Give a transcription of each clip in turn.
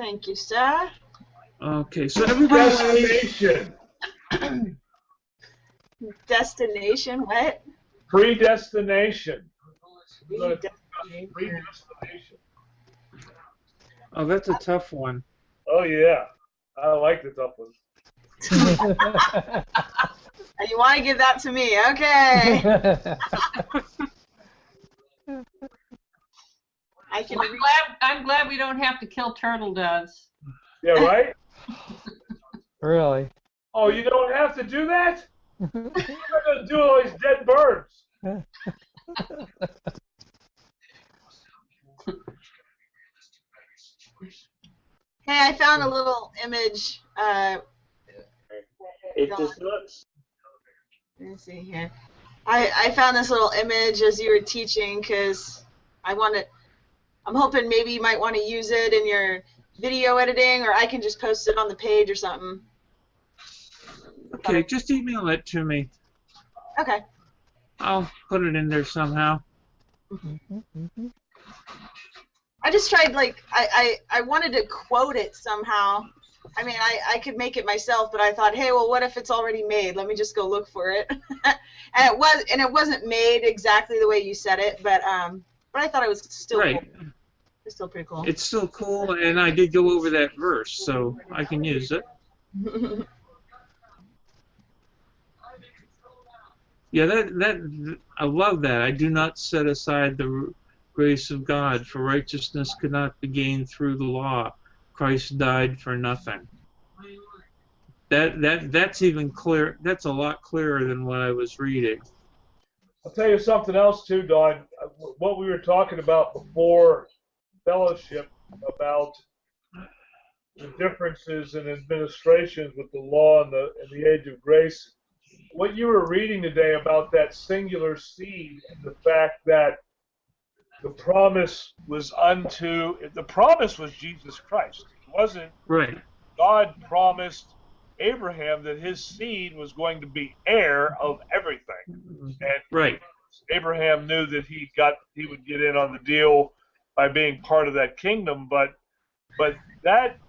Thank you, sir. Okay, so everybody. Destination, what? Predestination. Predestination. Oh, that's a tough one. Oh, yeah. I like the tough ones. You want to give that to me? Okay. I can. I'm glad we don't have to kill turtle doves. Yeah, right? Really? Oh, you don't have to do that? You're going to do all these dead birds. Hey, I found a little image. It just looks. Let me see here. I found this little image as you were teaching because I'm hoping maybe you might want to use it in your video editing, or I can just post it on the page or something. Okay, just email it to me. Okay. I'll put it in there somehow. I just tried, like, I wanted to quote it somehow. I mean, I could make it myself, but I thought, hey, well, what if it's already made? Let me just go look for it. and it wasn't made exactly the way you said it, but I thought it was still right. cool. It's still pretty cool. It's still cool, and I did go over that verse, so I can use it. Yeah, that I love that. I do not set aside the grace of God, for righteousness could not be gained through the law. Christ died for nothing. That's even clear. That's a lot clearer than what I was reading. I'll tell you something else too, Don. What we were talking about before fellowship about the differences in administrations with the law and the age of grace. What you were reading today about that singular seed and the fact that the promise was Jesus Christ. It wasn't. Right. God promised Abraham that his seed was going to be heir of everything. And right. Abraham knew that he would get in on the deal by being part of that kingdom, but that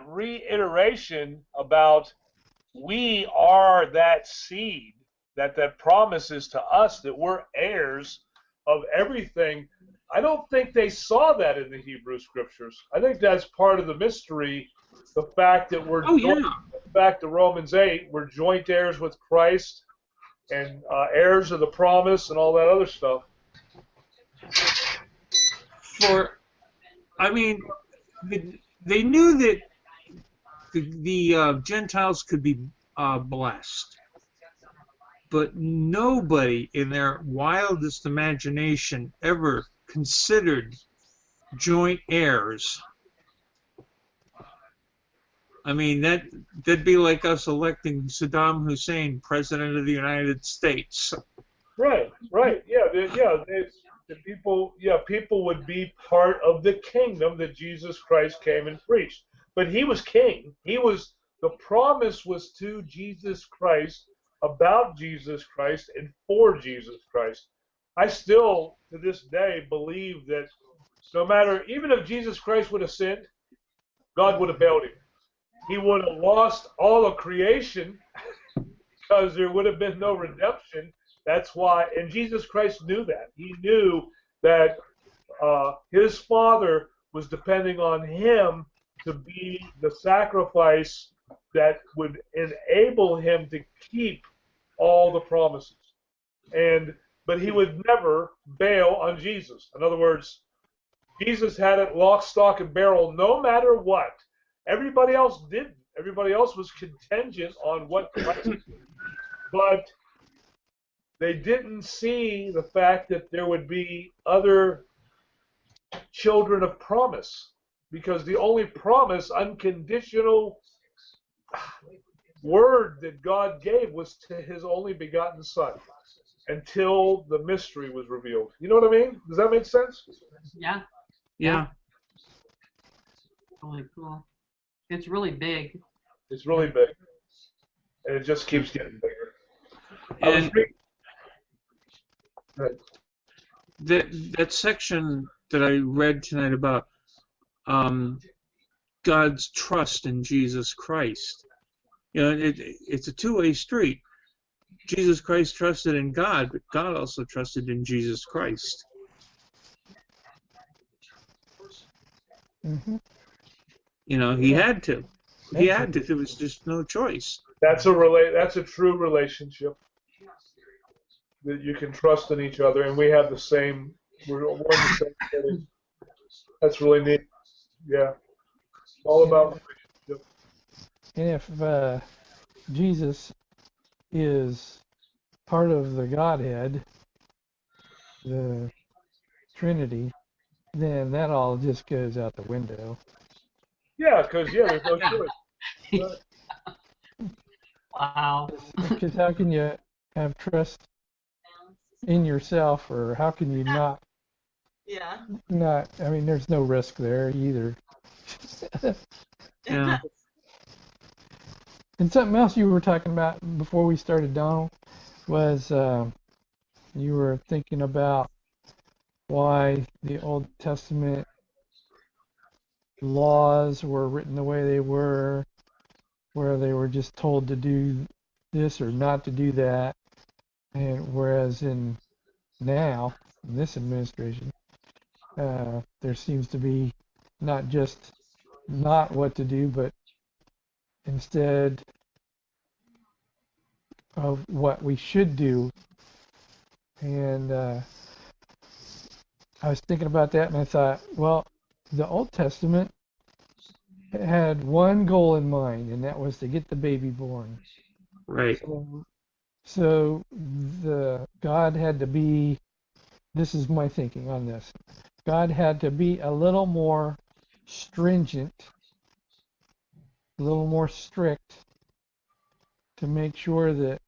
reiteration about we are that seed, that promises to us that we're heirs of everything. I don't think they saw that in the Hebrew Scriptures. I think that's part of the mystery, the fact that we're back to Romans 8, we're joint heirs with Christ and heirs of the promise and all that other stuff. I mean, they knew that the Gentiles could be blessed, but nobody in their wildest imagination ever considered joint heirs. I mean, that'd be like us electing Saddam Hussein president of the United States. Right. People would be part of the kingdom that Jesus Christ came and preached. But he was king. The promise was to Jesus Christ, about Jesus Christ, and for Jesus Christ. I still, to this day, believe that no matter, even if Jesus Christ would have sinned, God would have bailed him. He would have lost all of creation because there would have been no redemption. That's why, and Jesus Christ knew that. He knew that his Father was depending on him to be the sacrifice that would enable him to keep all the promises. But he would never bail on Jesus. In other words, Jesus had it lock, stock, and barrel no matter what. Everybody else didn't. Everybody else was contingent on what Christ did. But they didn't see the fact that there would be other children of promise, because the only promise, unconditional word that God gave was to his only begotten Son until the mystery was revealed. You know what I mean? Does that make sense? Yeah. Yeah. Really cool. It's really big. It's really big. And it just keeps getting bigger. And that section that I read tonight about God's trust in Jesus Christ. You know, it's a two-way street. Jesus Christ trusted in God, but God also trusted in Jesus Christ. Mm-hmm. You know, he had to. He had to. There was just no choice. That's a true relationship that you can trust in each other, and we have the same. We're in the same city. That's really neat. Yeah, all about relationship. And if Jesus is part of the Godhead, the Trinity, then that all just goes out the window. Yeah, because there's no choice. Wow. Because how can you have trust in yourself, or how can you not? Yeah. I mean, there's no risk there either. Yeah. And something else you were talking about before we started, Donald, was you were thinking about why the Old Testament laws were written the way they were, where they were just told to do this or not to do that, and whereas in this administration, there seems to be not just not what to do, but instead of what we should do. And I was thinking about that, and I thought, well, the Old Testament had one goal in mind, and that was to get the baby born. Right. So the God had to be, this is my thinking on this, God had to be a little more stringent, a little more strict to make sure that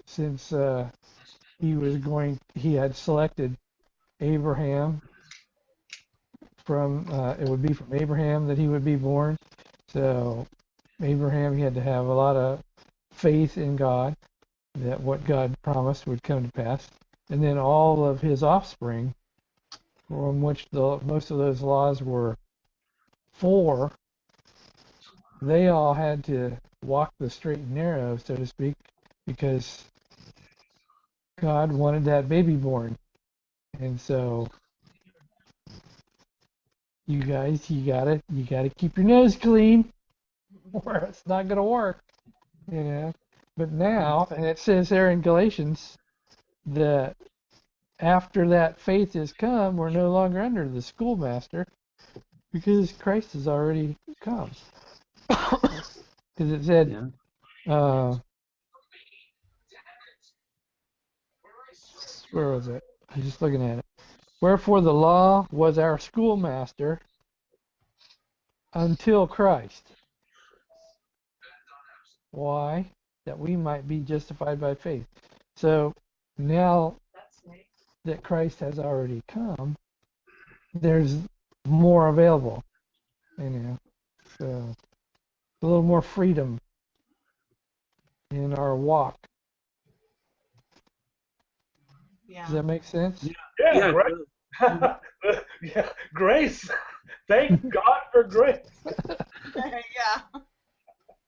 since he had selected Abraham from, it would be from Abraham that he would be born. So Abraham, he had to have a lot of faith in God that what God promised would come to pass. And then all of his offspring, from which most of those laws were for, they all had to walk the straight and narrow, so to speak, because God wanted that baby born. And so you guys, you gotta keep your nose clean, or it's not gonna work, you know. But now, and it says there in Galatians that after that faith has come, we're no longer under the schoolmaster because Christ has already come. Because it said, where was it? I was just looking at it. Wherefore the law was our schoolmaster until Christ. Why? That we might be justified by faith. So now that Christ has already come, there's more available, you know. So a little more freedom in our walk. Yeah. Does that make sense? Yeah, great. Yeah, grace. Thank God for grace. Yeah.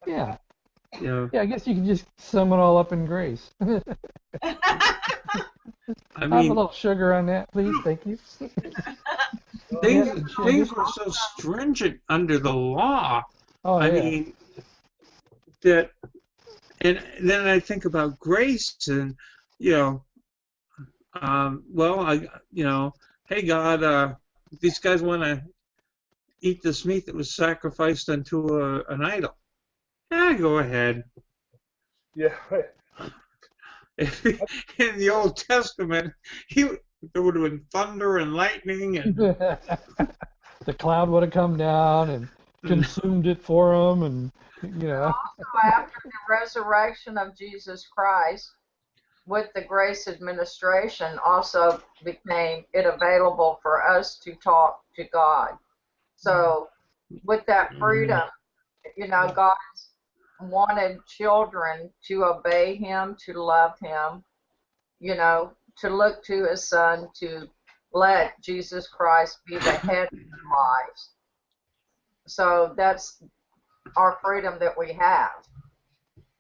Yeah. Yeah. Yeah, I guess you can just sum it all up in grace. I Have a mean, little sugar on that, please. Thank you. things were so stringent under the law. Oh, I yeah. mean, that, and then I think about grace, and hey God, these guys want to eat this meat that was sacrificed unto an idol. Yeah, go ahead. Yeah, right. In the Old Testament, there would have been thunder and lightning, and the cloud would have come down and consumed it for them, and Also, after the resurrection of Jesus Christ, with the grace administration, also became it available for us to talk to God. So, with that freedom, God wanted children to obey Him, to love Him, to look to His Son, to let Jesus Christ be the head of their lives. So that's our freedom that we have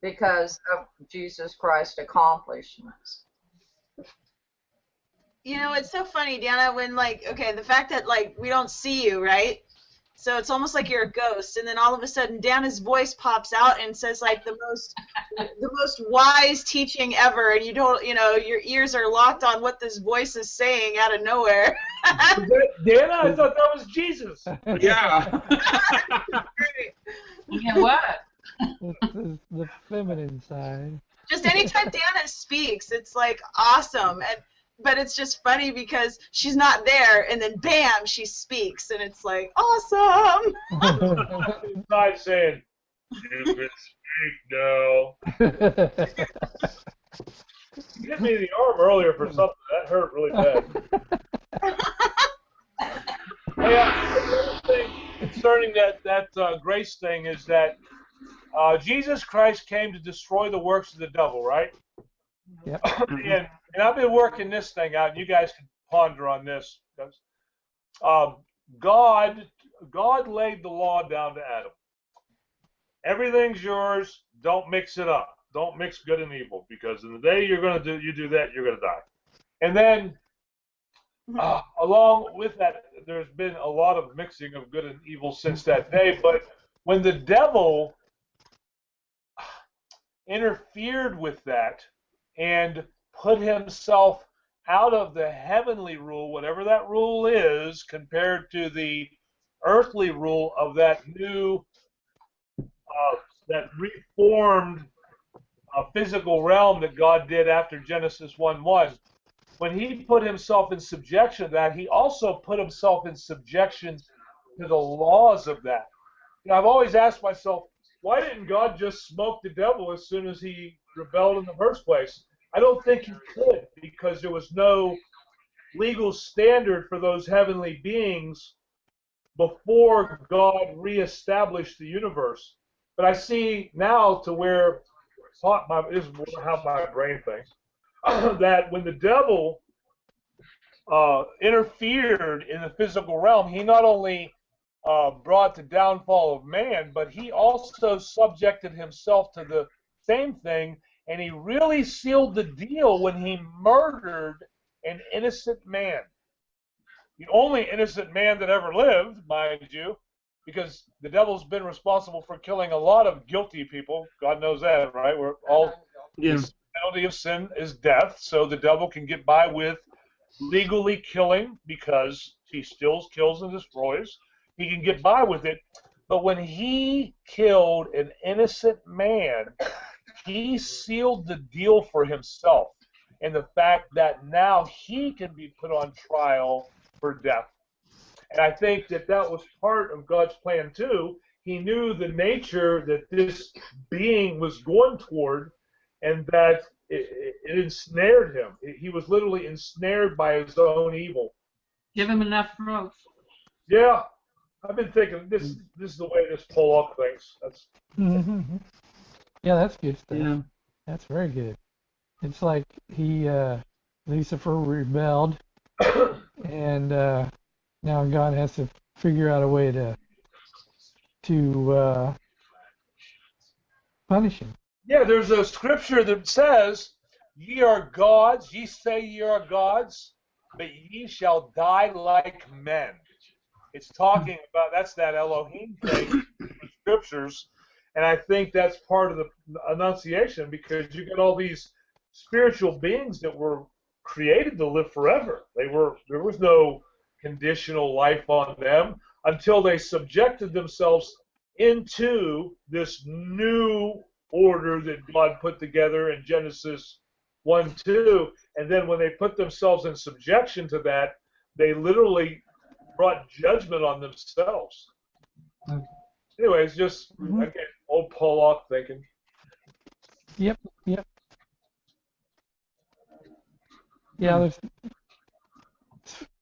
because of Jesus Christ's accomplishments. You know, it's so funny, Deanna, when like, okay, the fact that like we don't see you, right? So it's almost like you're a ghost, and then all of a sudden Deanna's voice pops out and says like the most wise teaching ever, and you don't, you know, your ears are locked on what this voice is saying out of nowhere. Deanna, I thought that was Jesus. Yeah. Yeah, what? This is the feminine side. Just anytime Deanna speaks, it's like awesome, but it's just funny because she's not there, and then bam, she speaks, and it's like awesome. Inside saying, "You can speak now." You hit me in the arm earlier for something that hurt really bad. Hey, another thing concerning that grace thing is that Jesus Christ came to destroy the works of the devil, right? Yep. And I've been working this thing out, and you guys can ponder on this. God laid the law down to Adam. Everything's yours. Don't mix it up. Don't mix good and evil, because in the day you do that, you're gonna die. And then along with that, there's been a lot of mixing of good and evil since that day. But when the devil interfered with that and put himself out of the heavenly rule, whatever that rule is, compared to the earthly rule of that new, that reformed physical realm that God did after Genesis 1:1. When he put himself in subjection to that, he also put himself in subjection to the laws of that. Now, I've always asked myself, why didn't God just smoke the devil as soon as he rebelled in the first place? I don't think he could, because there was no legal standard for those heavenly beings before God reestablished the universe. But I see now to where this is how my brain thinks, that when the devil interfered in the physical realm, he not only brought the downfall of man, but he also subjected himself to the same thing, and he really sealed the deal when he murdered an innocent man. The only innocent man that ever lived, mind you, because the devil's been responsible for killing a lot of guilty people. God knows that, right? We're all, the penalty of sin is death, so the devil can get by with legally killing because he still kills and destroys. He can get by with it. But when he killed an innocent man, he sealed the deal for himself, and the fact that now he can be put on trial for death. And I think that that was part of God's plan too. He knew the nature that this being was going toward, and that it ensnared him. He was literally ensnared by his own evil. Give him enough rope. Yeah, I've been thinking this is the way this Pollock thinks. That's Yeah, that's good stuff. Yeah. That's very good. It's like Lucifer rebelled, and now God has to figure out a way to punish him. Yeah, there's a scripture that says, "Ye are gods, ye say ye are gods, but ye shall die like men." It's talking about, that's that Elohim thing in the scriptures, and I think that's part of the Annunciation, because you get all these spiritual beings that were created to live forever. There was no conditional life on them until they subjected themselves into this new order that God put together in Genesis 1:2, and then when they put themselves in subjection to that, they literally brought judgment on themselves. Anyways, just again, old Pollock thinking. Yep. Yeah,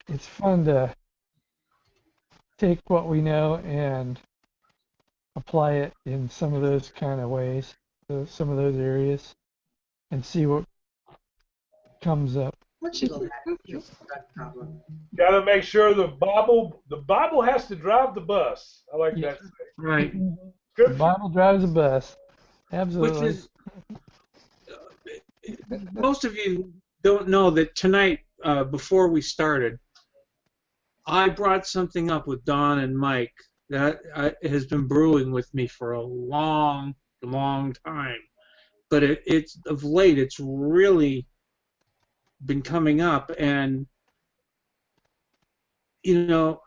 it's fun to take what we know and apply it in some of those kind of ways, some of those areas, and see what comes up. Portugal had a drug problem. Got to make sure the Bible has to drive the bus. I like that. Right. The Scripture. Bible drives a bus. Absolutely. Which is, most of you don't know that tonight, before we started, I brought something up with Don and Mike that has been brewing with me for a long, long time. But it's of late, it's really been coming up. And, you know,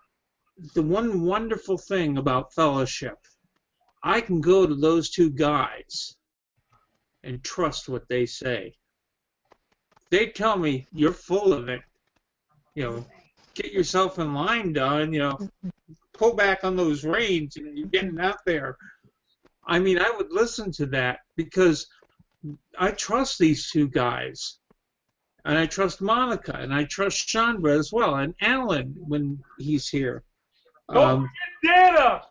the one wonderful thing about fellowship, I can go to those two guys and trust what they say. They tell me, you're full of it. You know, get yourself in line, Don. You know, pull back on those reins. You're getting out there. I mean, I would listen to that because I trust these two guys. And I trust Monica. And I trust Chandra as well. And Alan when he's here. Don't forget Dana!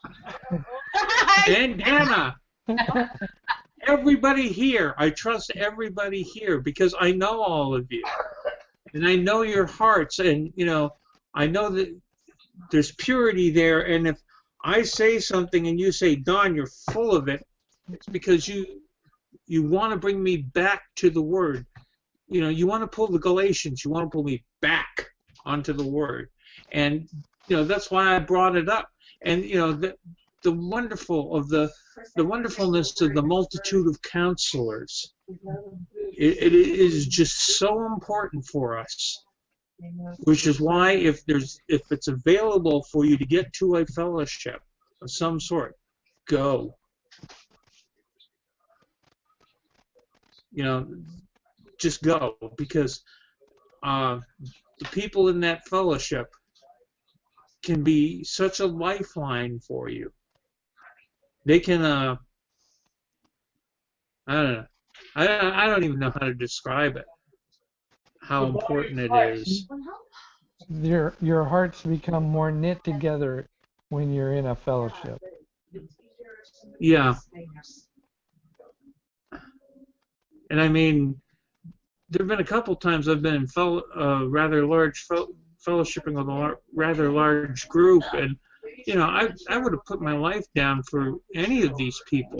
And Dana. Everybody here. I trust everybody here because I know all of you. And I know your hearts. And, you know, I know that there's purity there. And if I say something and you say, Don, you're full of it, it's because you want to bring me back to the Word. You know, you want to pull the Galatians. You want to pull me back onto the Word. And, you know, that's why I brought it up. And, you know, the wonderfulness of the multitude of counselors. It is just so important for us, which is why if it's available for you to get to a fellowship of some sort, go. You know, just go, because the people in that fellowship can be such a lifeline for you. They can, I don't know. I don't even know how to describe it, how important it is. Your hearts become more knit together when you're in a fellowship. Yeah. And I mean, there have been a couple times I've been in rather large fellowshipping with a rather large group, and you know, I would have put my life down for any of these people.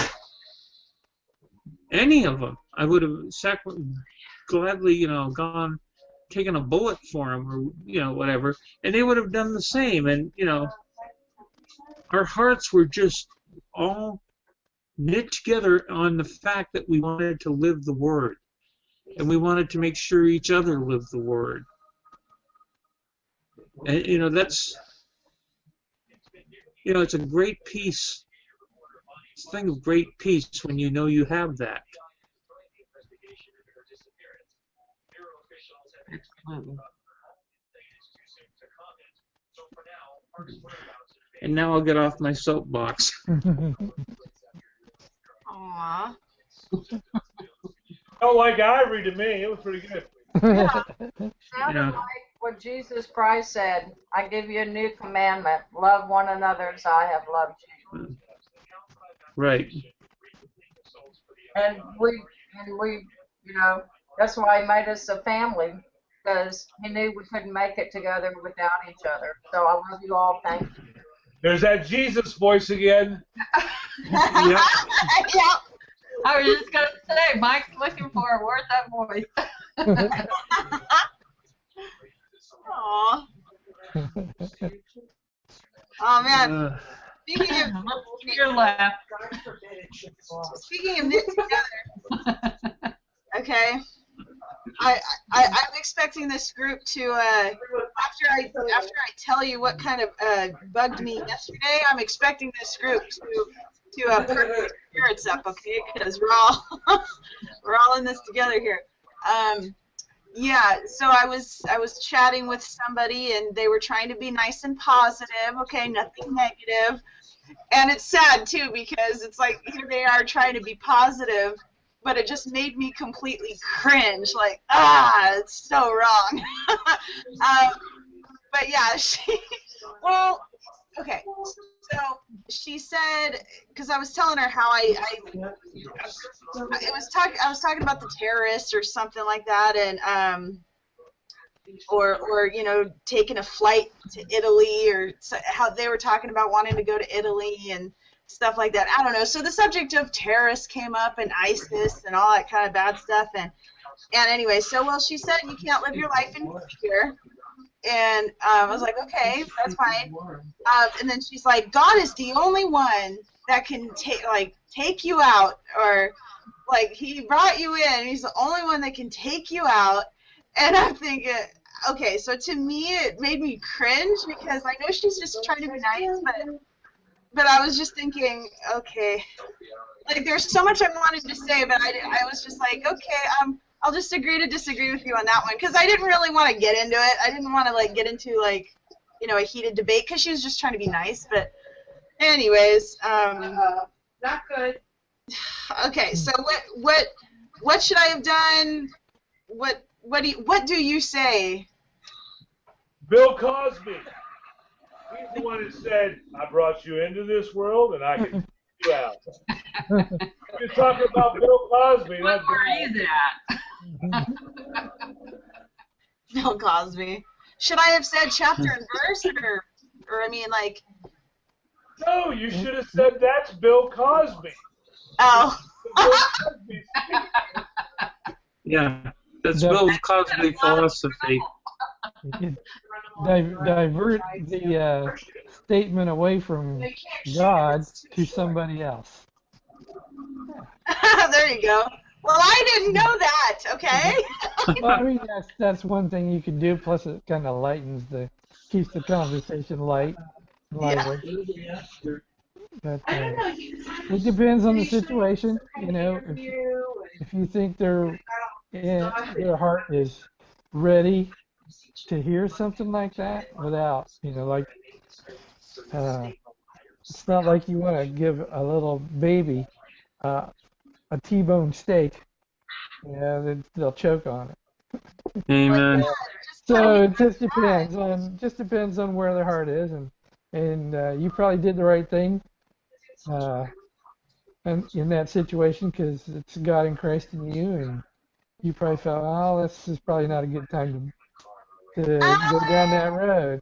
Any of them. I would have gladly, you know, taken a bullet for them, or, you know, whatever, and they would have done the same. And, you know, our hearts were just all knit together on the fact that we wanted to live the Word. And we wanted to make sure each other lived the Word. And, you know, that's, you know, it's a great peace. It's a thing of great peace when you know you have that. Absolutely. And now I'll get off my soapbox. Aww. Felt like Ivory to me. It was pretty good. Yeah. Sounded Yeah. like what Jesus Christ said, I give you a new commandment, love one another as I have loved you. Right. And we, you know, that's why he made us a family, because he knew we couldn't make it together without each other. So I love you all. Thank you. There's that Jesus voice again. Yep. Yeah. I was just going to say, Mike's looking for a word that voice. Aw. Oh man. Speaking of Look to your left. knit together. Okay. I'm expecting this group to after I tell you what kind of bugged me yesterday, I'm expecting this group to perk their spirits up, okay? Because we're all in this together here. Yeah, so I was chatting with somebody and they were trying to be nice and positive, okay, nothing negative. And it's sad too because it's like here they are trying to be positive, but it just made me completely cringe, like, it's so wrong. But yeah, okay, so she said, because I was telling her how I was talking about the terrorists or something like that, and or you know, taking a flight to Italy, or how they were talking about wanting to go to Italy and stuff like that. I don't know. So the subject of terrorists came up, and ISIS and all that kind of bad stuff, and anyway, so well, she said you can't live your life in fear. And I was like, okay, that's fine. And then she's like, God is the only one that can take you out, or like He brought you in. He's the only one that can take you out. And I'm thinking, okay, so to me it made me cringe, because I know she's just trying to be nice, but I was just thinking, okay, like there's so much I wanted to say, but I was just like, okay, I'll just agree to disagree with you on that one, because I didn't really want to get into it. I didn't want to like get into like, you know, a heated debate, because she was just trying to be nice. But anyways, Not good. okay. So what should I have done? What do you say? Bill Cosby. He's the one that said, I brought you into this world and I can take you out. You're talking about Bill Cosby. What not were Bill. you at? Bill Cosby. Should I have said chapter and verse, or I mean like? No, you should have said that's Bill Cosby. Oh. Bill Cosby speech. Yeah, that's The- Bill Cosby philosophy. You could divert the statement away from God to somebody else. There you go. Well, I didn't know that. Okay. Well, I mean, that's one thing you could do. Plus, it kind of keeps the conversation light, lively. But I don't know. it depends on the situation. You know, if you think their heart is ready to hear something like that, without, you know, like it's not like you want to give a little baby a T-bone steak. Yeah, they'll choke on it. Amen. So it just depends on where their heart is, and you probably did the right thing, and in that situation, because it's God in Christ in you, and you probably felt, oh, this is probably not a good time to go down that road.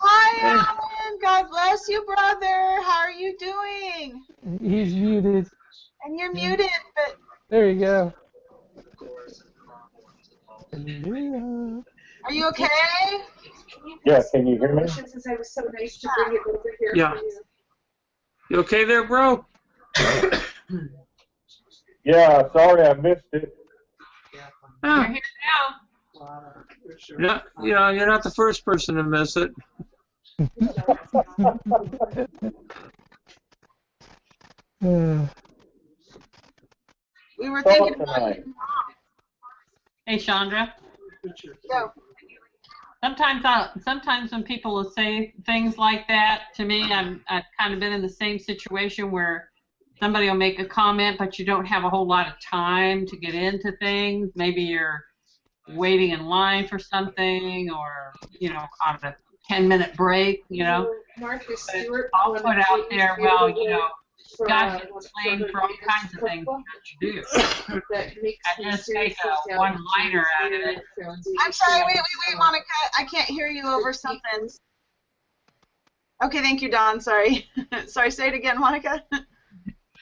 Hi, Alan. God bless you, brother. How are you doing? He's muted. And you're muted, but There you go. Yeah. are you okay? Yeah, can you hear me? Since I was so nice to bring it over here Yeah. for you. You okay there, bro? Yeah, sorry I missed it. You're Ah, here now. you're not the first person to miss it. We were thinking Talk about tonight. you. Hey, Chandra. Go. Sometimes when people will say things like that to me, I've kind of been in the same situation where somebody will make a comment, but you don't have a whole lot of time to get into things. Maybe you're waiting in line for something, or on a 10-minute break. Martha Stewart. I'll put out there, well, for, God gets for blamed the for all greatest kinds of things cookbook that you do. that makes I me just make seriously a one-liner out of it. I'm sorry. Wait, Monica. I can't hear you over something. Okay, thank you, Don. Sorry. Sorry. Say it again, Monica.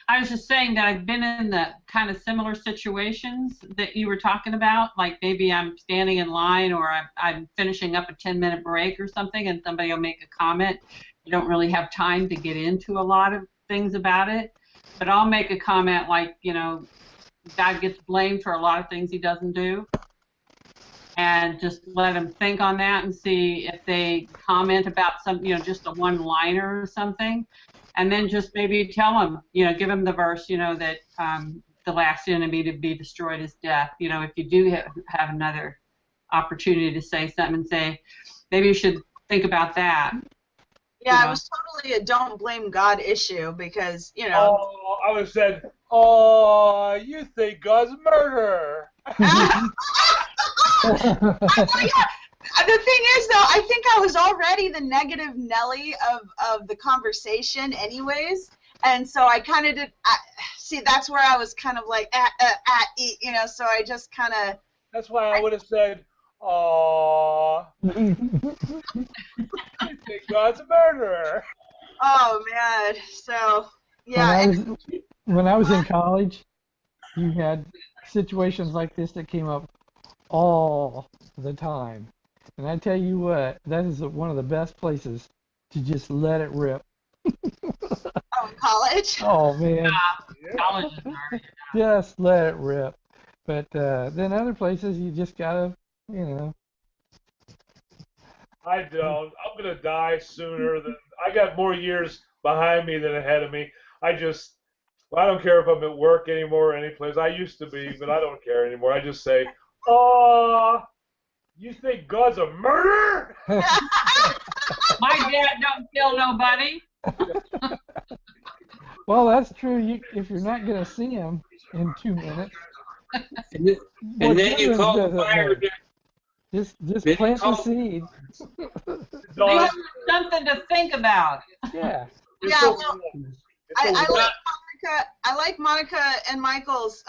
I was just saying that I've been in the kind of similar situations that you were talking about. Like maybe I'm standing in line, or I'm finishing up a 10-minute break or something, and somebody will make a comment. You don't really have time to get into a lot of things about it. But I'll make a comment like, God gets blamed for a lot of things he doesn't do. And just let them think on that and see if they comment about some, just a one-liner or something. And then just maybe tell them, give them the verse, that the last enemy to be destroyed is death. If you do have another opportunity to say something, and say, maybe you should think about that. Yeah, it was totally a don't blame God issue, because, Oh, I would have said, oh, you think God's a murderer. The thing is, though, I think I was already the negative Nelly of the conversation anyways, and so I kind of did, see, that's where I was kind of like, so I just kind of... That's why I would have said, Aww, I think God's a murderer. Oh man. So yeah. When I was in college, you had situations like this that came up all the time. And I tell you what, that is one of the best places to just let it rip. Oh, in college. Oh man, College is hard. just let it rip. But then other places you just gotta, you know. I don't. I'm gonna die sooner than I got more years behind me than ahead of me. I don't care if I'm at work anymore or any place. I used to be, but I don't care anymore. I just say, "Aw, you think God's a murderer?" My dad don't kill nobody. Well, that's true. If you're not gonna see him in 2 minutes, And then, what and then you difference call does the it fire make? down. Just Then you plant the call- seed. Don, Something to think about. Yeah. you're Yeah, so well, wrong. I It's so like Monica. I like Monica and Michael's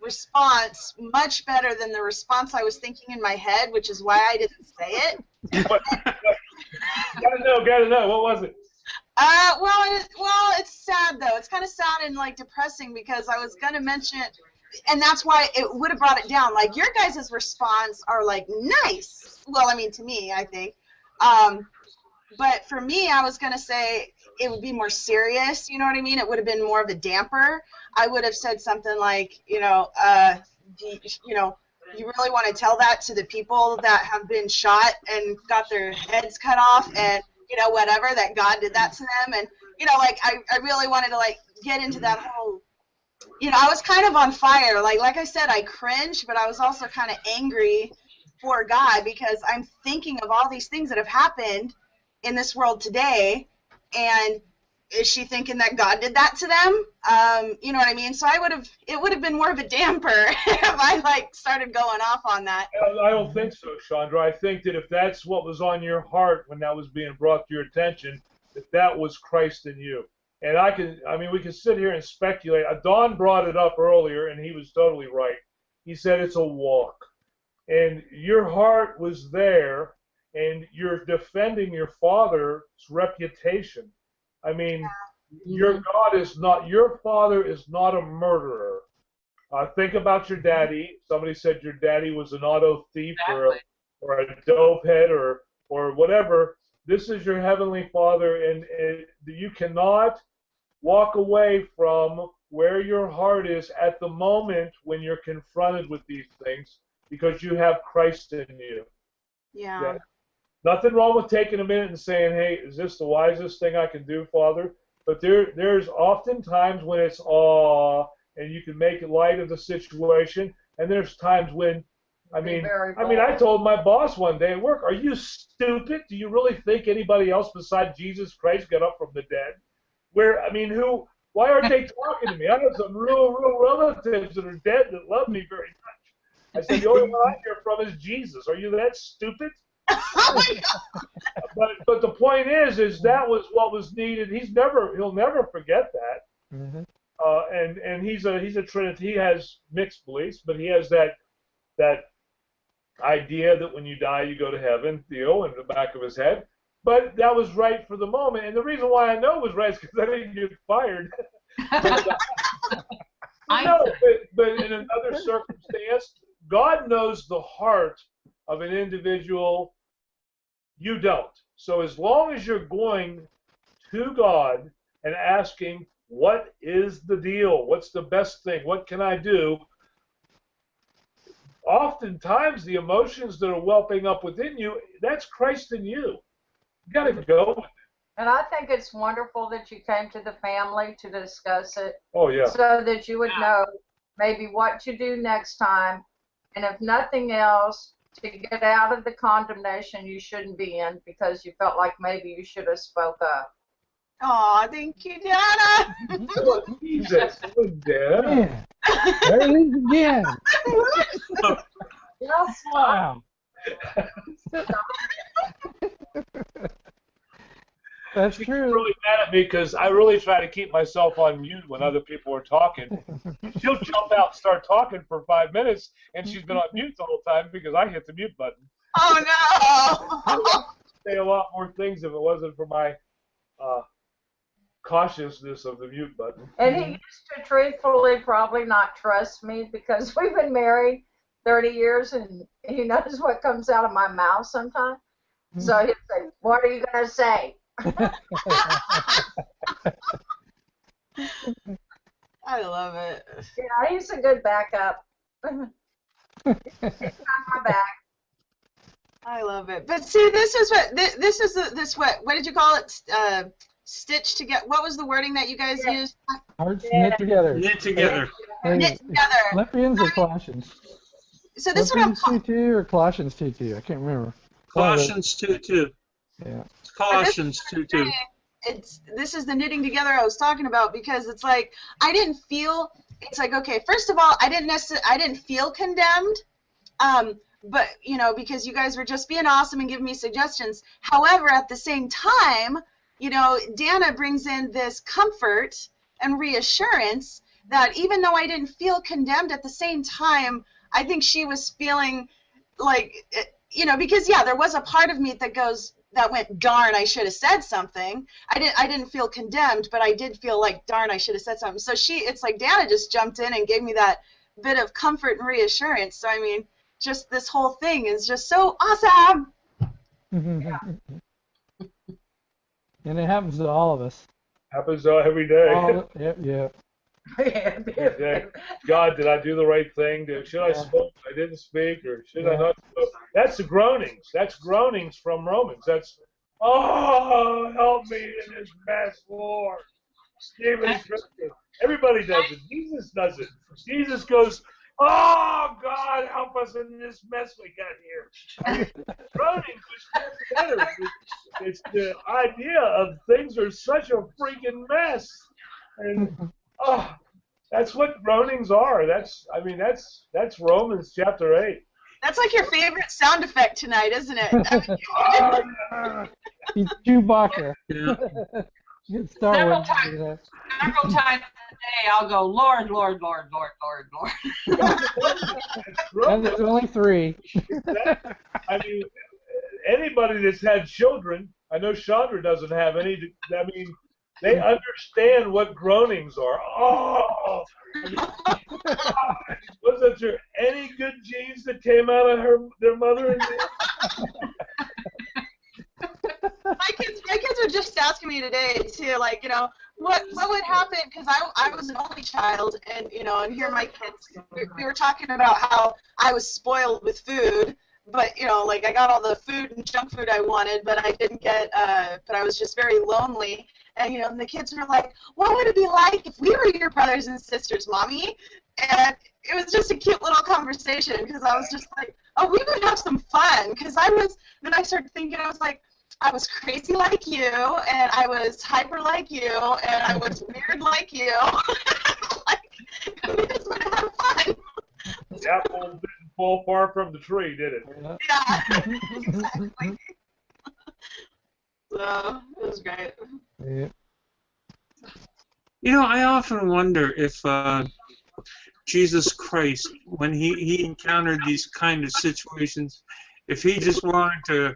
response much better than the response I was thinking in my head, which is why I didn't say it. Gotta know. What was it? Well, it's sad though. It's kind of sad and like depressing because I was gonna mention, and that's why it would have brought it down. Like your guys' response are like nice. Well, I mean to me, I think. But for me, I was gonna say it would be more serious. You know what I mean? It would have been more of a damper. I would have said something like, you really want to tell that to the people that have been shot and got their heads cut off and, whatever, that God did that to them. And, I really wanted to, get into that whole, I was kind of on fire. Like I said, I cringed, but I was also kind of angry for God because I'm thinking of all these things that have happened in this world today, and is she thinking that God did that to them? You know what I mean? So it would have been more of a damper if I started going off on that. I don't think so, Chandra. I think that if that's what was on your heart when that was being brought to your attention, that was Christ in you. And we can sit here and speculate. Don brought it up earlier, and he was totally right. He said it's a walk. And your heart was there, and you're defending your father's reputation. I mean, your father is not a murderer. Think about your daddy. Somebody said your daddy was an auto thief or a dope head or whatever. This is your heavenly Father, and you cannot walk away from where your heart is at the moment when you're confronted with these things because you have Christ in you. Yeah. Nothing wrong with taking a minute and saying, hey, is this the wisest thing I can do, Father? But there's often times when it's awe, and you can make light of the situation, and there's times when, I told my boss one day at work, are you stupid? Do you really think anybody else besides Jesus Christ got up from the dead? Why aren't they talking to me? I have some real relatives that are dead that love me very much. I said, the only one I hear from is Jesus. Are you that stupid? Oh my God. But the point is that was what was needed. He'll never forget that. Mm-hmm. And he's a Trinity. He has mixed beliefs, but he has that idea that when you die you go to heaven, in the back of his head. But that was right for the moment, and the reason why I know it was right is because I didn't get fired. But in another circumstance, God knows the heart of an individual. You don't. So as long as you're going to God and asking, what is the deal? What's the best thing? What can I do? Oftentimes the emotions that are whelping up within you, that's Christ in you. You got to go with it. And I think it's wonderful that you came to the family to discuss it. Oh, yeah. So that you would know maybe what to do next time. And if nothing else, to get out of the condemnation you shouldn't be in because you felt like maybe you should have spoke up. Oh, thank you, Dana. Oh, Jesus. Oh, Dana. Yeah. There it is again. Yes, Wow. That's She's true. really mad at me because I really try to keep myself on mute when other people are talking. She'll jump out and start talking for 5 minutes, and she's been on mute the whole time because I hit the mute button. Oh no! Say a lot more things if it wasn't for my cautiousness of the mute button. And he used to truthfully probably not trust me because we've been married 30 years and he knows what comes out of my mouth sometimes. So he'd say, "What are you going to say?" I love it. Yeah, he's a good backup. He's got my back. I love it. But see, this is what this is this what did you call it? Stitch together. What was the wording that you guys used? Hearts knit together. Knit together. Hey, Knit together. Philippians or Colossians? So this is what I'm Philippians 2:2 or Colossians 2:2? I can't remember. Colossians 2:2. Yeah. It's Colossians 2:2. This is the knitting together I was talking about because it's like I didn't feel. It's like, okay, first of all, I didn't feel condemned. But because you guys were just being awesome and giving me suggestions. However, at the same time, Dana brings in this comfort and reassurance that even though I didn't feel condemned at the same time, I think she was feeling like, because there was a part of me that went, darn, I should have said something. I didn't feel condemned, but I did feel like, darn, I should have said something. So it's like Dana just jumped in and gave me that bit of comfort and reassurance. So I mean, just this whole thing is just so awesome. And it happens to all of us. Happens every day. Yeah. God, did I do the right thing? Should I speak? I didn't speak, or should I not? That's the groanings. That's groanings from Romans. That's, oh, help me in this mess, Lord. Everybody does it. Jesus does it. Jesus goes, oh, God, help us in this mess we got here. Groaning, which together. It's the idea of things are such a freaking mess. And, that's what groanings are. That's Romans chapter 8. That's like your favorite sound effect tonight, isn't it? He's Chewbacca. Yeah. Get Star Several Wars. times. Several times a day, I'll go, Lord, Lord, Lord, Lord, Lord, Lord. And there's only 3. I mean, anybody that's had children, I know Chandra doesn't have any. I mean, they understand what groanings are. Oh, wasn't there any good genes that came out of their mother? My kids were just asking me today too, like, what would happen, because I was an only child, and and here my kids, we were talking about how I was spoiled with food, but like I got all the food and junk food I wanted, but I didn't get, but I was just very lonely, and the kids were like, what would it be like if we were your brothers and sisters, Mommy? And it was just a cute little conversation, because I was just like, oh, we would have some fun, because then I started thinking, I was like, I was crazy like you, and I was hyper like you, and I was weird like you. We just want to have fun. The apple didn't fall far from the tree, did it? Yeah, exactly. So, it was great. Yeah. I often wonder if Jesus Christ, when he encountered these kind of situations, if he just wanted to,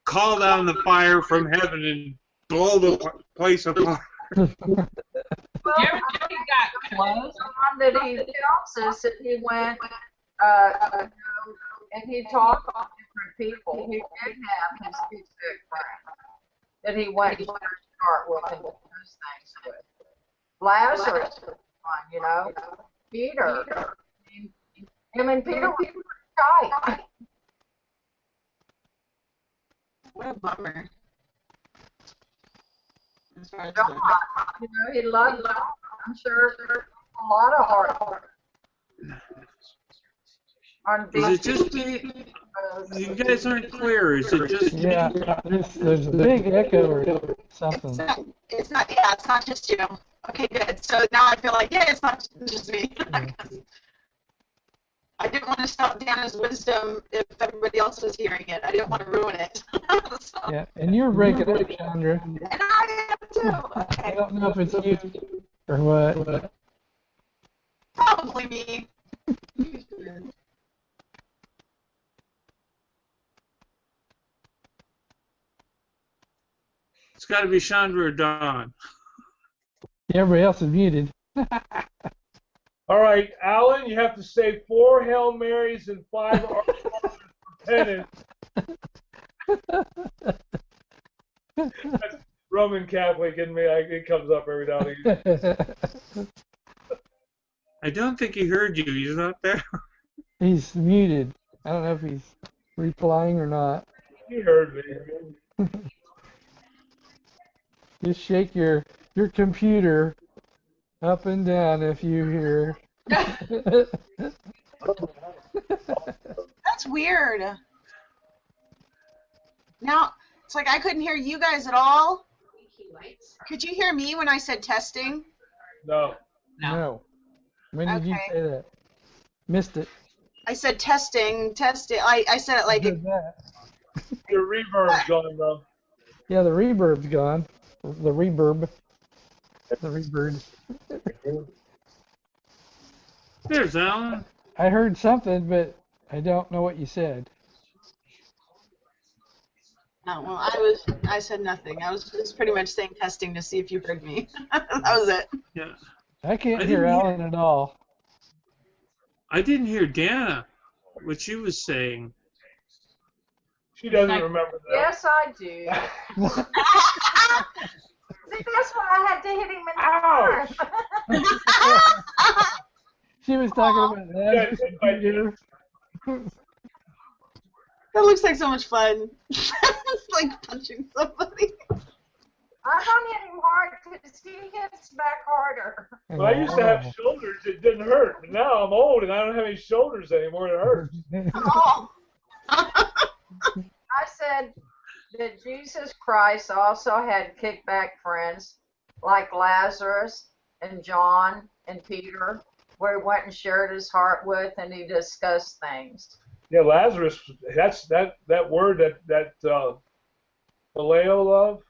call down the fire from heaven and blow the place apart. You ever think he got close? That he tells us that he went, and he talked to different people who did have his two sick friends that he went to start with and do those things with. Lazarus was one, Peter. Him and Peter were tight. What a bummer. As far as God, he loved them. I'm sure there's a lot of heart. Is it just me? You guys aren't clear. Is it just me? Yeah, there's a big echo or something. It's not just you. Okay, good. So now I feel like, it's not just me. I didn't want to stop Dana's wisdom if everybody else was hearing it. I didn't want to ruin it. So, Yeah, and you're breaking up, Chandra. and I am too. I Okay. don't know if it's you or what. Probably me. It's got to be Chandra or Don. Everybody else is muted. All right, Alan, you have to say 4 Hail Marys and 5 Our Fathers for penance. That's Roman Catholic in me. It comes up every now and again. I don't think he heard you. He's not there. He's muted. I don't know if he's replying or not. He heard me. Just shake your computer up and down if you hear. That's weird. Now, it's like I couldn't hear you guys at all. Could you hear me when I said testing? No. No. When did you Okay. say that? Missed it. I said testing, testing. I said it like Heard that. Your reverb's gone, though. Yeah, the reverb's gone. The reverb. The reverb. There's Alan. I heard something, but I don't know what you said. Oh, well, I said nothing. I was just pretty much saying testing to see if you heard me. That was it. Yeah. I can't I hear didn't hear- Alan at all. I didn't hear Dana, what she was saying. She doesn't remember that. Yes, I do. See, that's why I had to hit him in the arm. She was talking about that. Yeah, That looks like so much fun. It's like punching somebody. I don't hit him hard because he hits back harder. Well, I used to have shoulders that didn't hurt, but now I'm old and I don't have any shoulders anymore that hurt. Oh. I said that Jesus Christ also had kickback friends like Lazarus and John and Peter, where he went and shared his heart with and he discussed things. Yeah, Lazarus. That's that word that phileo love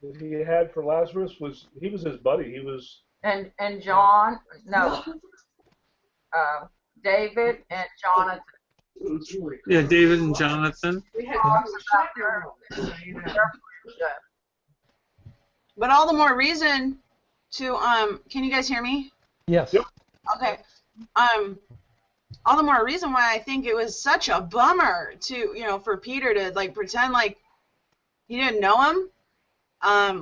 that he had for Lazarus he was his buddy. He was. And John, no, David and Jonathan. Yeah, David and Jonathan. We had Talks about their friendship. But all the more reason to can you guys hear me? Yes. Yep. Okay. All the more reason why I think it was such a bummer to, for Peter to like pretend like he didn't know him,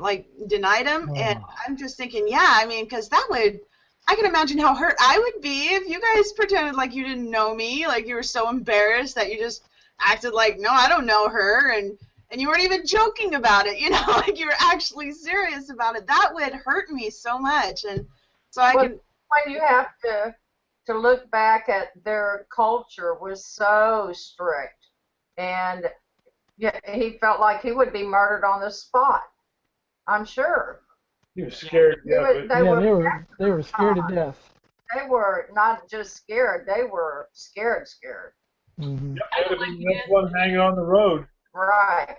like denied him, and I'm just thinking, yeah, I mean, because I can imagine how hurt I would be if you guys pretended like you didn't know me, like you were so embarrassed that you just acted like, no, I don't know her, and you weren't even joking about it, like you were actually serious about it. That would hurt me so much, and so When you have to look back at their culture was so strict, and yeah, he felt like he would be murdered on the spot. I'm sure. He was scared. Yeah, but They were scared to death. They were not just scared; they were scared. Mm-hmm. that would have been the next one hanging on the road. Right.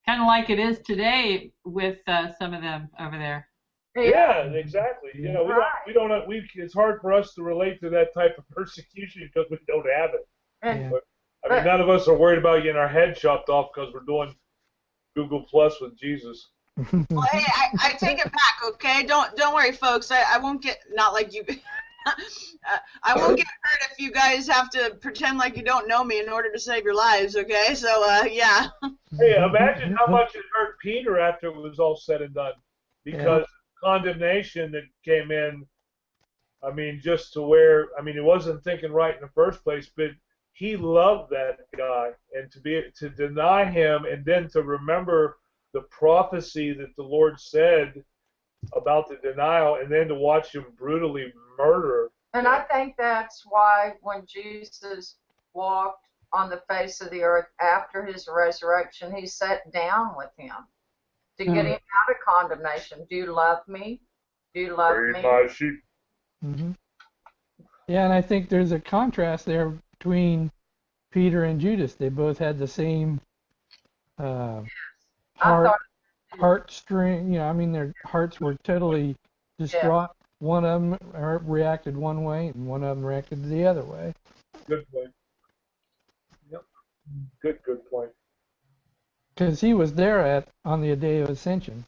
Kind of like it is today with some of them over there. Yeah, exactly. It's hard for us to relate to that type of persecution because we don't have it. And, But, I mean, none of us are worried about getting our head chopped off because we're doing Google Plus with Jesus. Well, hey, I take it back, okay? Don't worry, folks. I won't get, not like you. I won't get hurt if you guys have to pretend like you don't know me in order to save your lives, okay? So, yeah. Hey, imagine how much it hurt Peter after it was all said and done, because condemnation that came in. I mean, just to where, I mean, he wasn't thinking right in the first place, but he loved that guy, and to deny him, and then to remember the prophecy that the Lord said about the denial, and then to watch him brutally murder. and I think that's why when Jesus walked on the face of the earth after his resurrection, he sat down with him to get him out of condemnation. Do you love me? Do you love me? My sheep. Mm-hmm. Yeah, and I think there's a contrast there between Peter and Judas. They both had the same I heart thought, heartstring. I mean, their hearts were totally distraught. One of them reacted one way, and one of them reacted the other way. Good point. Yep. Good point. Because he was there on the day of Ascension.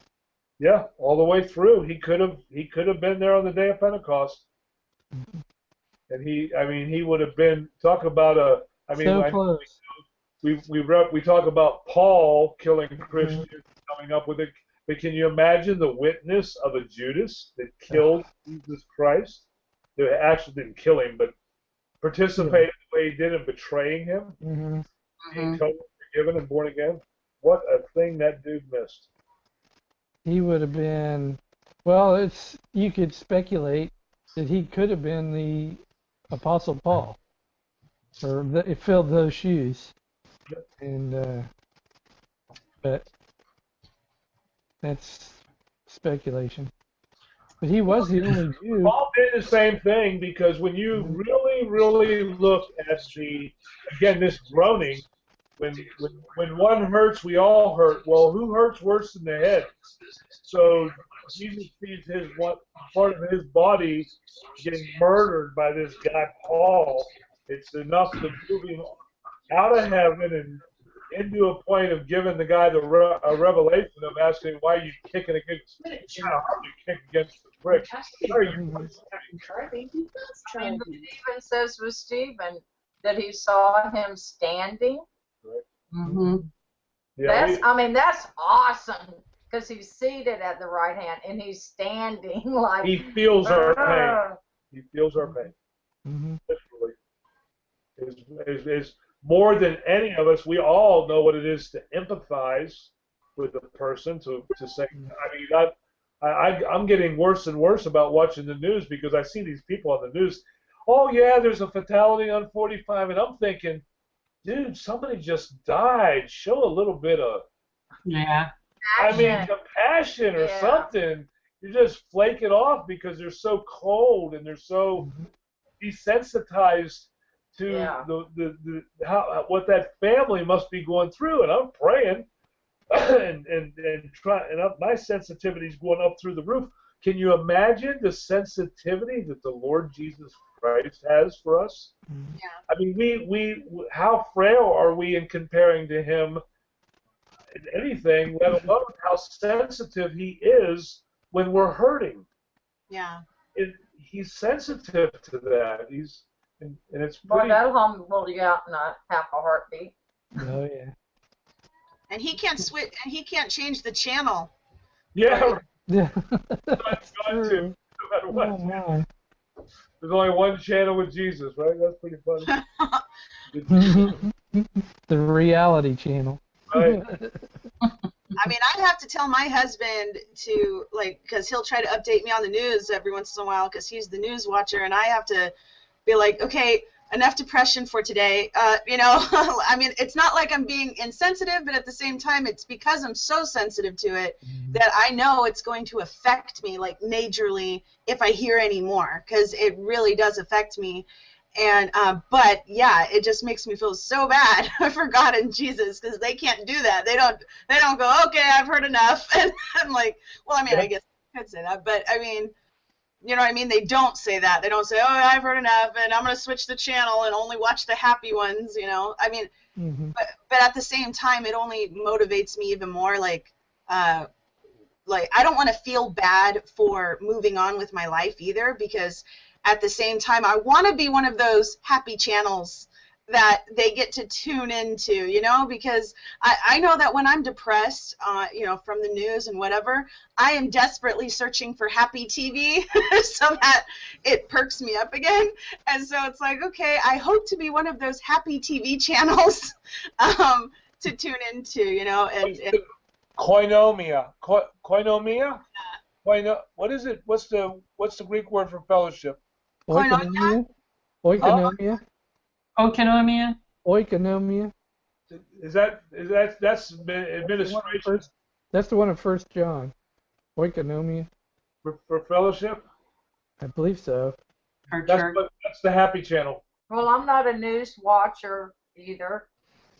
Yeah, all the way through. He could have been there on the day of Pentecost. And he would have been, talk about So close. we talk about Paul killing Christians, coming up with it, but can you imagine the witness of a Judas that killed Jesus Christ? They actually didn't kill him, but participated the way he did in betraying him, Mm-hmm. being totally forgiven and born again. What a thing that dude missed. He would have been. Well, you could speculate that he could have been the Apostle Paul, or it filled those shoes. And but that's speculation. But he was the only Jew. Paul did the same thing, because when you really look at this groaning, when one hurts, we all hurt. Well, who hurts worse than the head? So Jesus sees part of his body getting murdered by this guy Paul. It's enough to move him out of heaven and into a point of giving the guy a revelation of asking, why are you kicking against the brick? Why are you Stephen says with Stephen that he saw him standing. Mm-hmm. Yeah, That's awesome, because he's seated at the right hand and he's standing like. he feels our pain. He feels our pain. Mm-hmm. Literally. Is more than any of us, we all know what it is to empathize with a person, to say, I'm getting worse and worse about watching the news, because I see these people on the news, oh yeah, there's a fatality on 45, and I'm thinking, dude, somebody just died. Show a little bit of, compassion or something. You just flake it off because they're so cold and they're so desensitized to what that family must be going through. And I'm praying and my sensitivity's going up through the roof. Can you imagine the sensitivity that the Lord Jesus Christ has for us? Yeah. I mean, we how frail are we in comparing to him in anything, let alone how sensitive he is when we're hurting. Yeah. He's sensitive to that. And it's Boy, pretty. that'll humble you out in half a heartbeat. Oh yeah. And he can't switch, and he can't change the channel. Yeah. Yeah. That's going to, no matter what. Oh my. There's only one channel with Jesus, right? That's pretty funny. The reality channel. Right. I mean, I have to tell my husband to, because he'll try to update me on the news every once in a while, because he's the news watcher, and I have to be like, okay, enough depression for today. I mean, it's not like I'm being insensitive, but at the same time, it's because I'm so sensitive to it that I know it's going to affect me, majorly, if I hear any more, because it really does affect me. And but yeah, it just makes me feel so bad for God and Jesus, because they can't do that. They don't go, okay, I've heard enough. And I'm like, well, I mean, I guess I could say that, but I mean, you know what I mean? They don't say that. They don't say, oh, I've heard enough, and I'm going to switch the channel and only watch the happy ones, I mean, but at the same time, it only motivates me even more, I don't want to feel bad for moving on with my life either, because at the same time, I want to be one of those happy channels that they get to tune into, because I know that when I'm depressed, from the news and whatever, I am desperately searching for happy TV so that it perks me up again. And so it's like, okay, I hope to be one of those happy TV channels to tune into, and Koinomia. Koinomia? What is it? What's the Greek word for fellowship? Oikonomia? Oikonomia? Oikonomia? Oikonomia? That's administration That's the one of 1 John. Oikonomia? for fellowship? I believe so. Our That's church. That's the Happy Channel. Well, I'm not a news watcher either,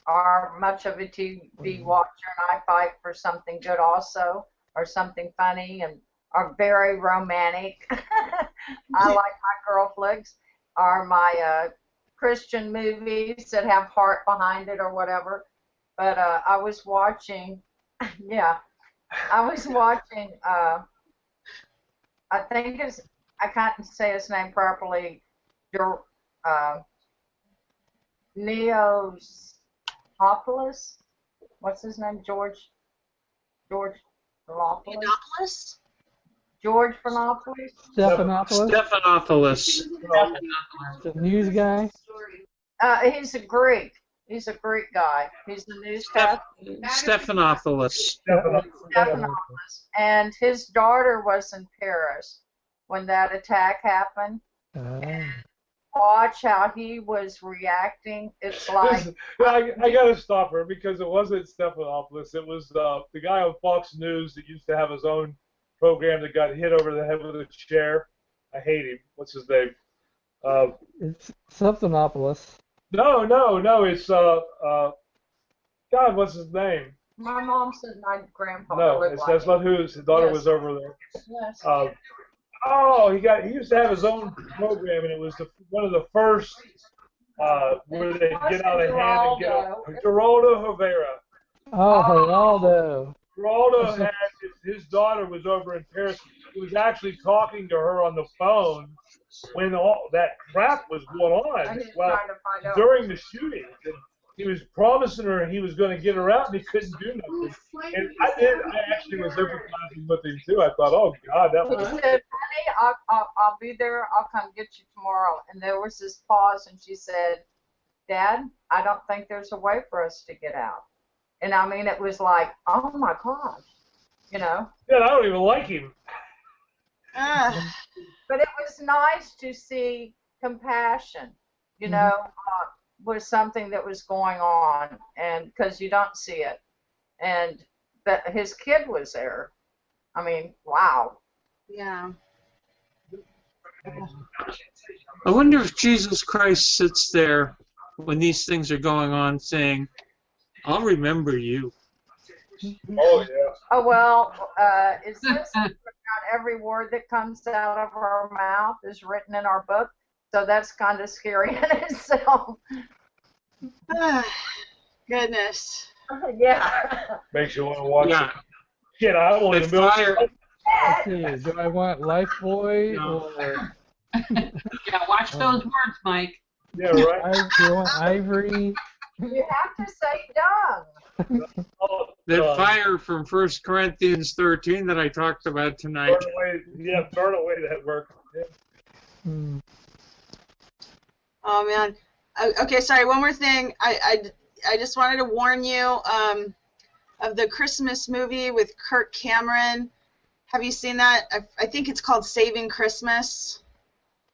or much of a TV watcher, and I fight for something good also, or something funny, and or very romantic. I like my girl flicks, or my Christian movies that have heart behind it or whatever. But I was watching, yeah, I was watching. I think it's, I can't say his name properly. Neopoulos. What's his name? George Philopoulos? Indianapolis? George Philopoulos? Stephanopoulos, Stephanopoulos. the news guy. He's a Greek. He's a Greek guy. He's the newscaster. Stephanopoulos. Stephanopoulos. And his daughter was in Paris when that attack happened. Watch how he was reacting. It's like I got to stop her because it wasn't Stephanopoulos. It was the guy on Fox News that used to have his own program that got hit over the head with a chair. I hate him. What's his name? It's Stephanopoulos. No. It's God. What's his name? my mom said my grandpa No, looked it's, like that's him. not who his daughter Yes. was over there. Yes. He used to have his own program, and it was one of the first where they get out of hand and get out. Geraldo Rivera. Oh, Geraldo. Geraldo had his daughter was over in Paris. He was actually talking to her on the phone when all that crap was going I on. didn't Well, try to find out. during the shooting, and he was promising her he was going to get her out, and he couldn't do nothing. And I actually was sympathizing with him too. I thought, oh God, that He was. said, "Honey, I'll be there. I'll come get you tomorrow." And there was this pause, and she said, "Dad, I don't think there's a way for us to get out." And I mean, it was like, oh my gosh, you know. Yeah, I don't even like him. But it was nice to see compassion, you know, was something that was going on, and because you don't see it, and that his kid was there. I mean, wow. Yeah. I wonder if Jesus Christ sits there when these things are going on saying, I'll remember you. Oh yeah. Oh well, it says not every word that comes out of our mouth is written in our book, so that's kind of scary in itself. Goodness. Yeah. Makes you want to watch Yeah. it. Shit, I don't want The to fire, Let's see, do I want Lifebuoy No. or Yeah, watch those words, Mike. Yeah, right. do I want Ivory? You have to say dung. that fire from 1 Corinthians 13 that I talked about tonight. Burn away that work. Yeah. Hmm. Oh man. Okay, sorry. One more thing. I just wanted to warn you of the Christmas movie with Kirk Cameron. Have you seen that? I think it's called Saving Christmas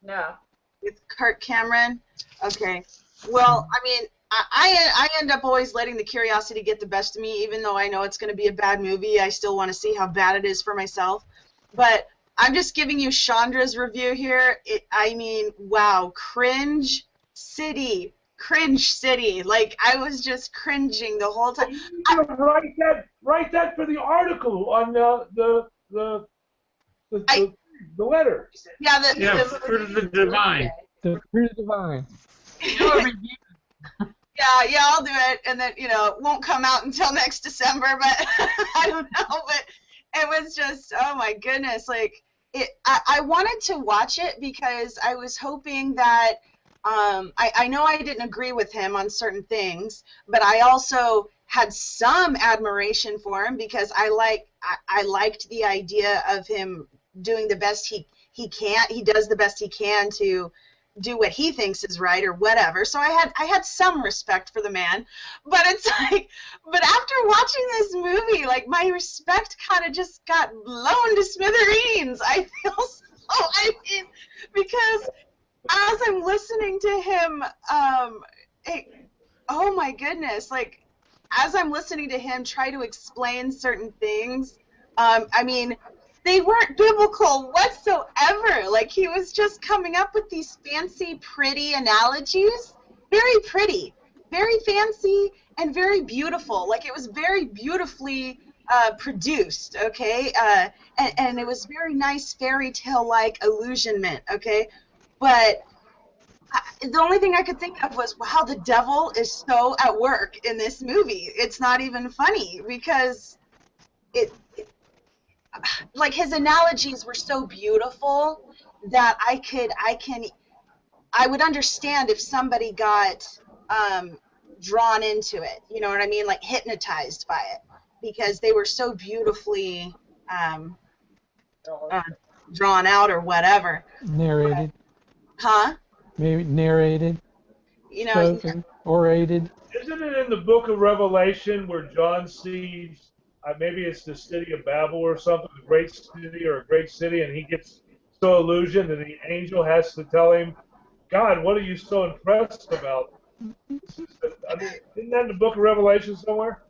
No. with Kirk Cameron. Okay. Well, I mean, I end up always letting the curiosity get the best of me, even though I know it's going to be a bad movie. I still want to see how bad it is for myself. But I'm just giving you Chandra's review here. I mean, wow, cringe city. Like, I was just cringing the whole time. Write that for the article on the letter. Yeah, Yeah, fruit of the divine. The Fruit of the Divine. Yeah, I'll do it, and then, it won't come out until next December, but I don't know, but it was just, oh my goodness, like, I wanted to watch it because I was hoping that, I know I didn't agree with him on certain things, but I also had some admiration for him because I liked the idea of him doing the best he does the best he can to do what he thinks is right or whatever. So I had some respect for the man, but it's like, but after watching this movie, like, my respect kind of just got blown to smithereens. I feel because as I'm listening to him, oh my goodness, like, as I'm listening to him try to explain certain things, I mean, they weren't biblical whatsoever. Like, he was just coming up with these fancy, pretty analogies. Very pretty, very fancy, and very beautiful. Like, it was very beautifully produced, okay? And it was very nice fairy tale-like illusionment, okay? But the only thing I could think of was, wow, the devil is so at work in this movie. It's not even funny because like, his analogies were so beautiful that I would understand if somebody got drawn into it. You know what I mean? Like, hypnotized by it, because they were so beautifully drawn out or whatever. Narrated. Huh? Maybe narrated. You know, Spoken. Orated. Isn't it in the book of Revelation where John sees, maybe it's the city of Babel or something, a great city, and he gets so illusioned and the angel has to tell him, God, what are you so impressed about? I mean, isn't that in the book of Revelation somewhere?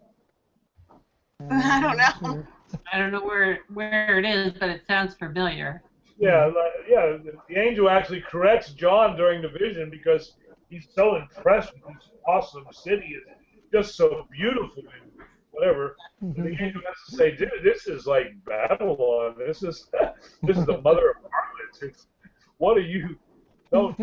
I don't know. I don't know where it is, but it sounds familiar. Yeah, the angel actually corrects John during the vision because he's so impressed with this awesome city. It's just so beautiful and whatever. And the angel has to say, dude, this is like Babylon. This is the mother of harlots. What are you? Don't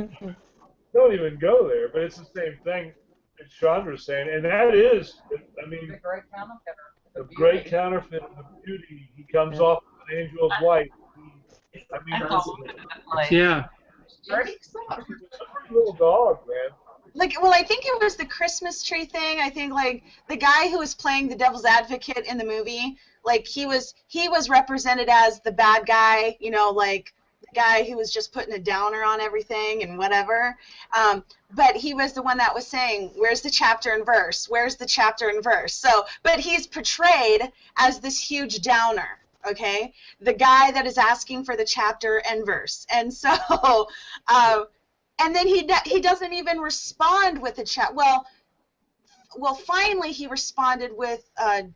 even go there. But it's the same thing that Chandra's saying, and that is, I mean, The great counterfeiter. the great counterfeit of beauty. He comes off as an angel of light. I mean, That's all over the place. Yeah. he's a pretty little dog, man. Like, well, I think it was the Christmas tree thing. I think, like, the guy who was playing the devil's advocate in the movie, like, he was represented as the bad guy, you know, like the guy who was just putting a downer on everything and whatever. But he was the one that was saying, where's the chapter and verse? Where's the chapter and verse? So, but he's portrayed as this huge downer. Okay, the guy that is asking for the chapter and verse, and so, and then he doesn't even respond with the chat. Well, finally he responded with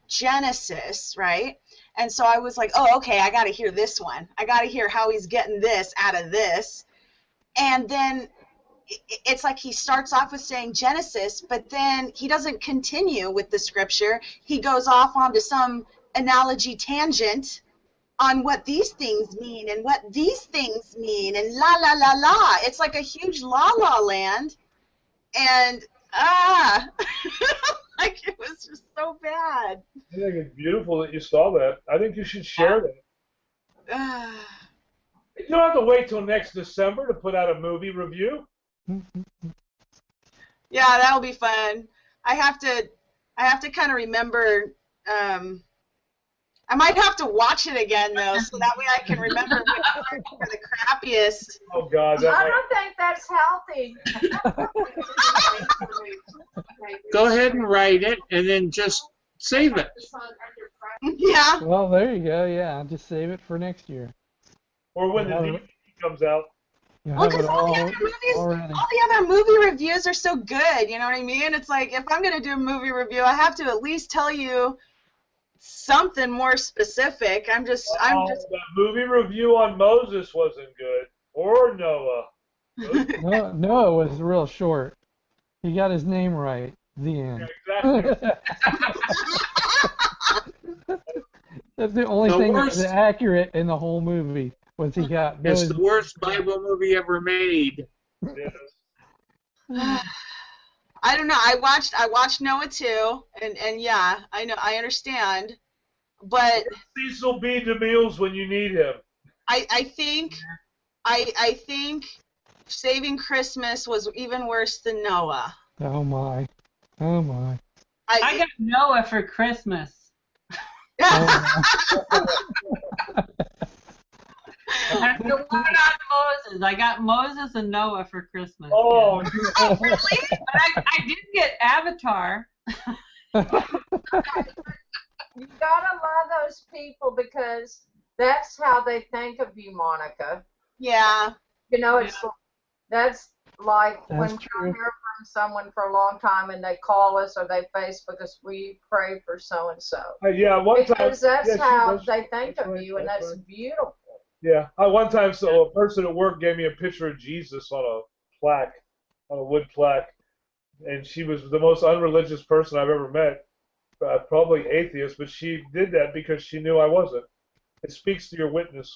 Genesis, right? And so I was like, oh, okay, I got to hear this one. I got to hear how he's getting this out of this, and then it's like he starts off with saying Genesis, but then he doesn't continue with the scripture. He goes off onto some analogy tangent on what these things mean and what these things mean and la la la la. It's like a huge la la land, and like, it was just so bad. I think it's beautiful that you saw that. I think you should share that. You don't have to wait till next December to put out a movie review. Yeah, that'll be fun. I have to kind of remember. I might have to watch it again, though, so that way I can remember which ones were the crappiest. Oh, God. I don't think that's healthy. Go ahead and write it, and then just save it. Yeah. Well, there you go. Yeah, just save it for next year. Or when the DVD comes out. You'll Well, have because it all the all other movies, already. all the other movie reviews are so good. You know what I mean? It's like, if I'm gonna do a movie review, I have to at least tell you something more specific. The movie review on Moses wasn't good. Or Noah. No, it was real short. He got his name right. The end. Exactly. That's the only The thing worst- that's accurate in the whole movie was he got. It's the worst Bible movie ever made. Yes. I don't know. I watched Noah too, and yeah, I understand, but Cecil B. DeMille's when you need him. I think Saving Christmas was even worse than Noah. Oh my. Oh my. I got Noah for Christmas. Oh That's the one on Moses. I got Moses and Noah for Christmas. Oh, Oh, really? But I did get Avatar. You gotta love those people because that's how they think of you, Monica. Yeah. You know, that's like That's when true. you're here for from someone for a long time and they call us or they Facebook us, will you pray for so and so? Yeah, one time. Because that's yeah, she how does. they think That's of right, you, and that's that's right. beautiful. Yeah, one time, so a person at work gave me a picture of Jesus on a plaque, on a wood plaque, and she was the most unreligious person I've ever met, probably atheist, but she did that because she knew I wasn't. It speaks to your witness.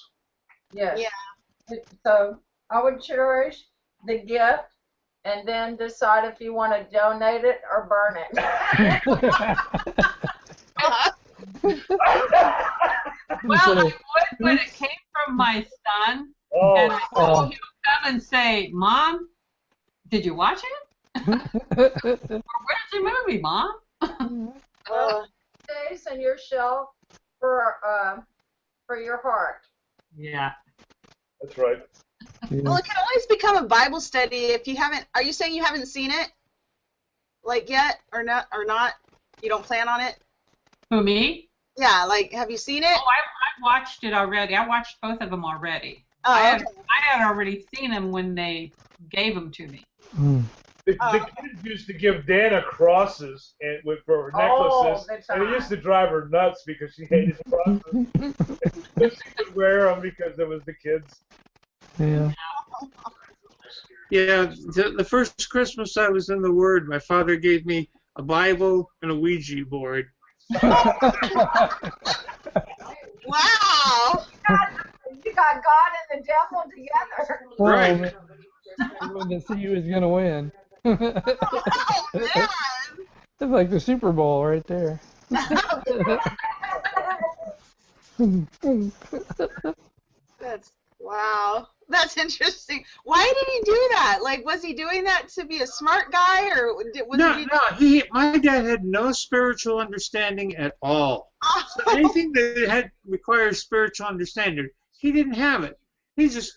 Yes. Yeah. So I would cherish the gift and then decide if you want to donate it or burn it. Well, I would, but it came from my son, Oh, and I know he'll come and say, "Mom, did you watch it? Or where's the movie, Mom?" Stays in your shelf for your heart. Yeah. that's right. Well, it can always become a Bible study if you haven't. Are you saying you haven't seen it, like yet, or not? Or not? You don't plan on it? Who, me? Yeah. Like, have you seen it? Oh, I watched it already. I watched both of them already. Oh, I okay. had already seen them when they gave them to me. The kids used to give Dana crosses for necklaces, and it used to drive her nuts because she hated crosses. But she could wear them because it was the kids. Yeah. Yeah, the first Christmas I was in the Word, my father gave me a Bible and a Ouija board. Wow. You got God and the devil together. Right. I wanted to see who was going to win. Oh, man. It's like the Super Bowl right there. Wow. That's interesting. Why did he do that? Like, was he doing that to be a smart guy, or was he? My dad had no spiritual understanding at all. So anything that requires spiritual understanding, he didn't have it. He just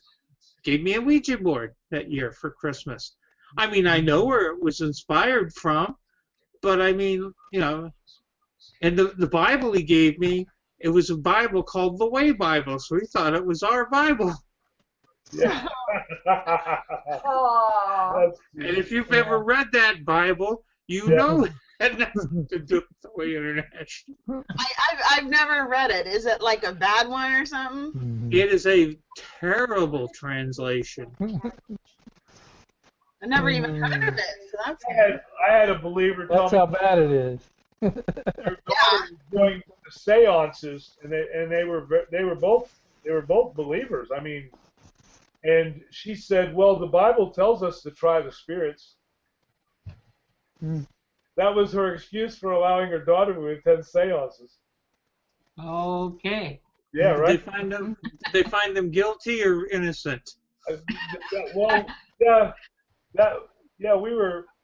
gave me a Ouija board that year for Christmas. I mean, I know where it was inspired from, but I mean, and the Bible he gave me, it was a Bible called the Way Bible, so he thought it was our Bible. Yeah. Oh. And if you've ever read that Bible, you know it had nothing to do with the Way International. I've never read it. Is it like a bad one or something? It is a terrible translation. I never even heard of it. So that's good. I had a believer tell That's me how bad it is. their daughter was doing the seances, and they were both believers. I mean, and she said, "Well, the Bible tells us to try the spirits." That was her excuse for allowing her daughter to attend seances. Okay. Yeah, right. Did they find them guilty or innocent? Well,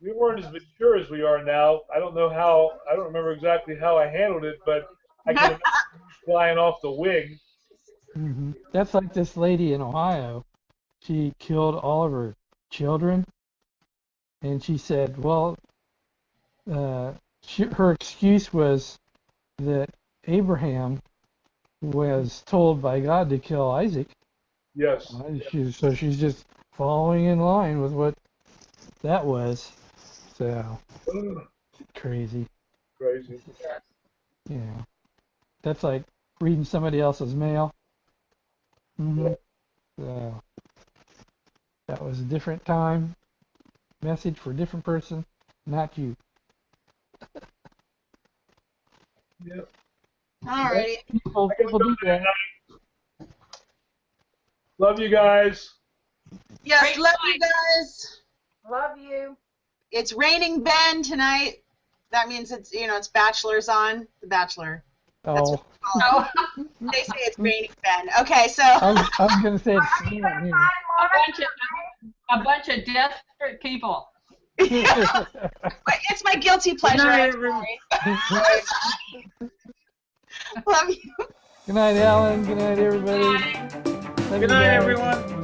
we weren't as mature as we are now. I don't remember exactly how I handled it, but I can imagine flying off the wing. That's like this lady in Ohio. She killed all of her children, and she said, well, her excuse was that Abraham was told by God to kill Isaac. Yes. So she's just following in line with what that was. So crazy. Crazy. Yeah. That's like reading somebody else's mail. So that was a different time. Message for a different person, not you. Yep. Alrighty. People do that. Love you guys. Yes, Great love night. you guys. Love you. It's raining Ben tonight. That means it's Bachelor's on. The Bachelor. That's what Oh, we call it. They say it's raining Ben. Okay, so I was gonna say it's snowing here. A bunch of desperate people. it's my guilty pleasure. night, I'm sorry. Love you. Good night, Alan. Good night, everybody. Bye. Love you Good night, guys. everyone.